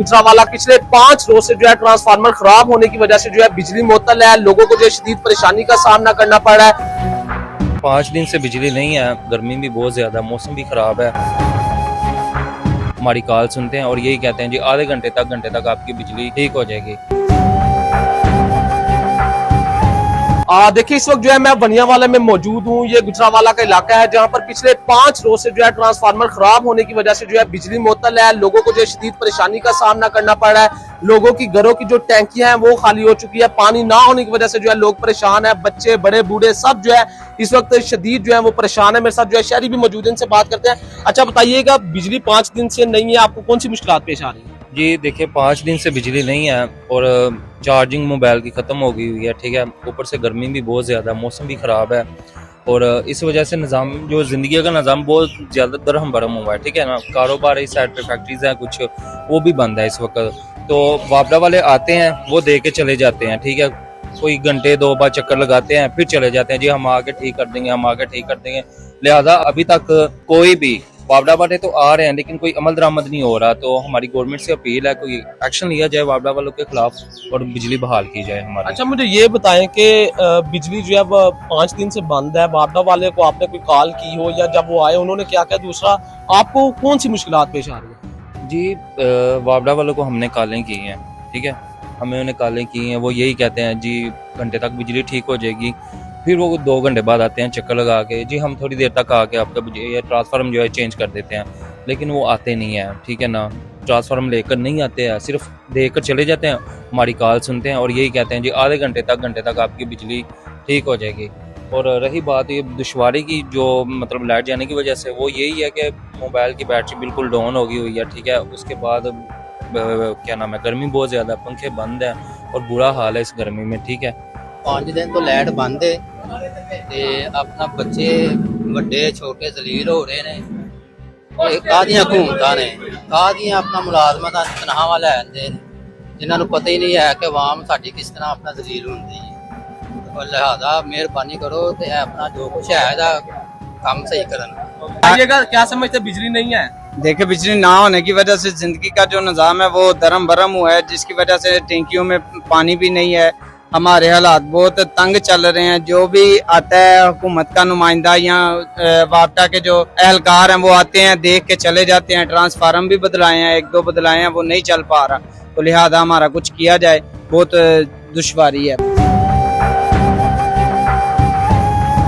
गुजरांवाला पिछले 5 रोज से जो है ट्रांसफार्मर खराब होने की वजह से जो है बिजली मुअत्तल है, लोगों को जो है शदीद परेशानी का सामना करना पड़ रहा है। 5 दिन से बिजली नहीं है, गर्मी भी बहुत ज्यादा, मौसम भी खराब है। हमारी कॉल सुनते हैं और यही कहते हैं जी आधे घंटे तक आपकी बिजली ठीक हो जाएगी। देखिए इस वक्त जो है मैं बनियावाला में मौजूद हूँ। ये गुजरांवाला का इलाका है जहाँ पर पिछले 5 रोज से जो है ट्रांसफार्मर खराब होने की वजह से जो है बिजली मुअत्तल है, लोगों को जो है शदीद परेशानी का सामना करना पड़ रहा है। लोगों की घरों की जो टैंकियां हैं वो खाली हो चुकी है, पानी ना होने की वजह से जो है लोग परेशान है, बच्चे बड़े बूढ़े सब जो है इस वक्त शदीद जो है वो परेशान है। मेरे साथ जो है शहरी भी मौजूद है, इनसे बात करते हैं। अच्छा बताइएगा, बिजली 5 दिन से नहीं है, आपको कौन सी मुश्किलात पेश आ रही है? जी देखिए 5 दिन से बिजली नहीं है और चार्जिंग मोबाइल की ख़त्म हो गई हुई है, ठीक है। ऊपर से गर्मी भी बहुत ज़्यादा, मौसम भी ख़राब है और इस वजह से निज़ाम जो ज़िंदगी का निज़ाम बहुत ज़्यादा दरहम बरहम हुआ है, ठीक है ना। कारोबार इस साइड पे फैक्ट्रीज हैं कुछ, वो भी बंद है इस वक्त। तो वापडा वाले आते हैं, वो दे के चले जाते हैं, ठीक है। कोई घंटे 2 बार चक्कर लगाते हैं, फिर चले जाते हैं, जी हम आके ठीक कर देंगे, हम आके ठीक कर देंगे। लिहाजा अभी तक कोई भी वापडा वाले तो आ रहे हैं लेकिन कोई अमल दरामद नहीं हो रहा। तो हमारी गवर्नमेंट से अपील है कोई एक्शन लिया जाए वापडा वालों के खिलाफ और बिजली बहाल की जाए हमारी। अच्छा मुझे ये बताएं कि बिजली जो है वो 5 दिन से बंद है, वापडा वाले को आपने कोई कॉल की हो या जब वो आए उन्होंने क्या क्या, दूसरा आपको कौन सी मुश्किलात पेश आ रही है? जी वापडा वालों को हमने कॉलें की हैं, ठीक है, हमें उन्हें कॉलें की हैं, वो यही कहते हैं जी घंटे तक बिजली ठीक हो जाएगी। फिर वो 2 घंटे बाद आते हैं चक्कर लगा के, जी हम थोड़ी देर तक आके आपका ये ट्रांसफार्म जो है चेंज कर देते हैं, लेकिन वो आते नहीं है, ठीक है ना। ट्रांसफार्म लेकर नहीं आते हैं, सिर्फ देकर चले जाते हैं, हमारी कॉल सुनते हैं और यही कहते हैं जी आधे घंटे तक आपकी बिजली ठीक हो जाएगी। और रही बात ये दुश्वारी की, जो मतलब लाइट जाने की वजह से, वो यही है कि मोबाइल की बैटरी बिल्कुल डाउन हो गई हुई है, ठीक है। उसके बाद क्या नाम है, गर्मी बहुत ज़्यादा, पंखे बंद हैं और बुरा हाल है इस गर्मी में, ठीक है। 5 दिन तो लाइट बंद है ਤੇ ਆਪਣਾ ਬੱਚੇ ਵੱਡੇ ਛੋਟੇ ਜ਼ਲੀਲ ਹੋ ਰਹੇ ਨੇ। ਇਹ ਕਾਹਦੀਆਂ ਹਕੂਮਤਾਂ ਨੇ, ਕਾਹਦੀਆਂ ਆਪਣਾ ਮੁਲਾਜ਼ਮਾਂ ਦਾ ਤਨਖਾਹਾਂ ਲੈਂਦੇ ਨੇ, ਜਿਨ੍ਹਾਂ ਨੂੰ ਪਤਾ ਹੀ ਨਹੀਂ ਹੈ ਕਿ ਆਵਾਮ ਸਾਡੀ ਕਿਸ ਤਰ੍ਹਾਂ ਆਪਣਾ ਜ਼ਲੀਲ ਹੁੰਦੀ ਹੈ। और लिहाजा मेहरबानी करो तो अपना जो कुछ है ਇਹਦਾ काम सही करन। आइएगा, क्या समझते बिजली नहीं है? देखिए बिजली ना होने की वजह से जिंदगी का जो निज़ाम है वो दरम बरम हुआ है, जिसकी वजह से टैंकियों में पानी भी नहीं है। हमारे हालात बहुत तंग चल रहे हैं। जो भी आता है हुकूमत का नुमाइंदा या वापडा के जो एहलकार हैं वो आते हैं, देख के चले जाते हैं। ट्रांसफार्म भी बदलाए हैं, 1-2 बदलाए हैं, वो नहीं चल पा रहा, तो लिहाजा हमारा कुछ किया जाए, बहुत दुश्वारी है।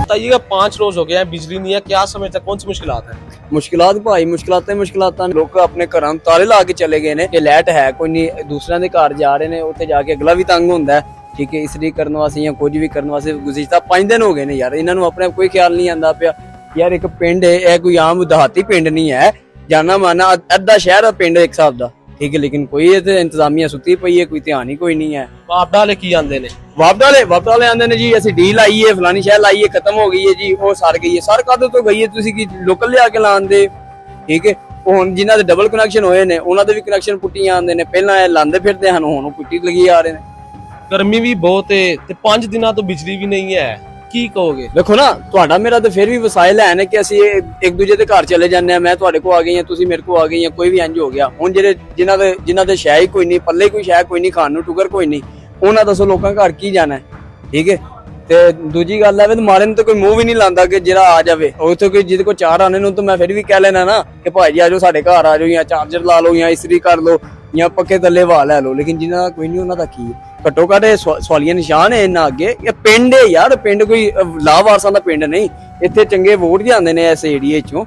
बताइएगा 5 रोज हो गए हैं बिजली नहीं है, क्या समझते कौन सी मुश्किलात है? मुश्किलात भाई मुश्किलात लोग अपने घरों ताले ला के चले गए ने। लाइट है कोई नहीं, दूसरों के घर जा रहे ने, उत्थे जाके अगला भी तंग होंदा है, ठीक है। इसलिए करने वास्ते या कुछ भी करने वास्ते गुज़िश्ता 5 दिन हो गए ने यार, इन्होंने अपने कोई ख्याल नहीं आंदा पिया यार। एक पिंड है, कोई आम देहाती पिंड नहीं है, जाना माना अद्धा शहर है पिंड एक हिसाब दा, ठीक है। लेकिन कोई इंतजामिया सुती पई है, कोई ध्यान ही कोई नहीं है। वापडा वाले की आंदे ने? वापडा वाले आंदे ने जी असि डी लाई है, फलानी शहर लाई है, खत्म हो गई है जी, वो सड़ गई है। सर कदों तो गई है, तुसी की लोकल लिया के लान दे, ठीक है। ਹੁਣ ਜਿਨ੍ਹਾਂ ਦੇ ਡਬਲ ਕਨੈਕਸ਼ਨ ਹੋਏ ਨੇ ਉਹਨਾਂ ਦੇ ਵੀ ਕਨੈਕਸ਼ਨ ਪੁੱਟੀਆਂ ਆਉਂਦੇ ਨੇ, ਪਹਿਲਾਂ ਇਹ ਲਾਂਦੇ ਫਿਰਦੇ ਹਨ, ਹੁਣ ਪੁੱਟੀ ਲੱਗੀ ਆ ਰਹੇ ਨੇ। गर्मी भी बहुत है ਤੇ 5 ਦਿਨਾਂ ਤੋਂ ਬਿਜਲੀ ਵੀ ਨਹੀਂ ਹੈ, ਕੀ ਕਹੋਗੇ? ਦੇਖੋ ਨਾ, ਤੁਹਾਡਾ ਮੇਰਾ ਤਾਂ ਫਿਰ ਵੀ ਵਸਾਇਲ ਹੈ ਨੇ ਕਿ ਅਸੀਂ ਇੱਕ ਦੂਜੇ ਦੇ ਘਰ ਚਲੇ ਜਾਂਦੇ ਆ, ਮੈਂ ਤੁਹਾਡੇ ਕੋਲ ਆ ਗਈ ਹਾਂ, ਤੁਸੀਂ ਮੇਰੇ ਕੋਲ ਆ ਗਈ ਆ, ਕੋਈ ਵੀ ਇੰਜ ਹੋ ਗਿਆ। ਹੁਣ ਜਿਹੜੇ ਜਿਨ੍ਹਾਂ ਦੇ ਸ਼ੈ ਹੀ ਕੋਈ ਨਹੀਂ, ਪੱਲੇ ਕੋਈ ਸ਼ੈ ਕੋਈ ਨਹੀਂ, ਖਾਣ ਨੂੰ ਟੁਕਰ ਕੋਈ ਨਹੀਂ, ਉਹਨਾਂ ਦੱਸੋ ਲੋਕਾਂ ਘਰ ਕੀ ਜਾਣਾ, ਠੀਕ ਹੈ। ਤੇ ਦੂਜੀ ਗੱਲ ਹੈ ਵੀ ਮਾਰੇ ਨੂੰ ਤਾਂ ਕੋਈ ਮੂੰਹ ਵੀ ਨਹੀਂ ਲਾਂਦਾ ਕਿ ਜਿਹੜਾ ਆ ਜਾਵੇ। ਉੱਥੇ ਕੋਈ ਜਿਹਦੇ ਕੋਲ 4 ਆਨੇ ਨੂੰ ਤਾਂ ਮੈਂ ਫਿਰ ਵੀ ਕਹਿ ਲੈਣਾ ਨਾ ਕਿ ਭਾਈ ਆ ਜਾਓ ਸਾਡੇ ਘਰ ਆ ਜਾਓ, ਜਾਂ ਚਾਰਜਰ ਲਾ ਲਓ, ਜਾਂ ਇਸਤਰੀ ਕਰ ਲਓ, ਜਾਂ ਪੱਕੇ ਥੱਲੇ ਵਾ ਲੈ ਲਓ। ਲੇਕਿਨ ਜਿਨ੍ਹਾਂ ਦਾ ਕੋਈ ਨਹੀਂ ਉਹਨਾਂ ਦਾ ਕੀ ਘੱਟੋ ਘੱਟ ਸਵਾਲੀਆ ਨਿਸ਼ਾਨ ਹੈ ਇਹਨਾਂ ਅੱਗੇ। ਇਹ ਪਿੰਡ ਹੈ ਯਾਰ, ਪਿੰਡ ਕੋਈ ਲਾਵਾਰਸਾਂ ਦਾ ਪਿੰਡ ਨਹੀਂ, ਇੱਥੇ ਚੰਗੇ ਵੋਟ ਜਾਂਦੇ ਨੇ ਇਸ ਏਰੀਏ ਚੋਂ।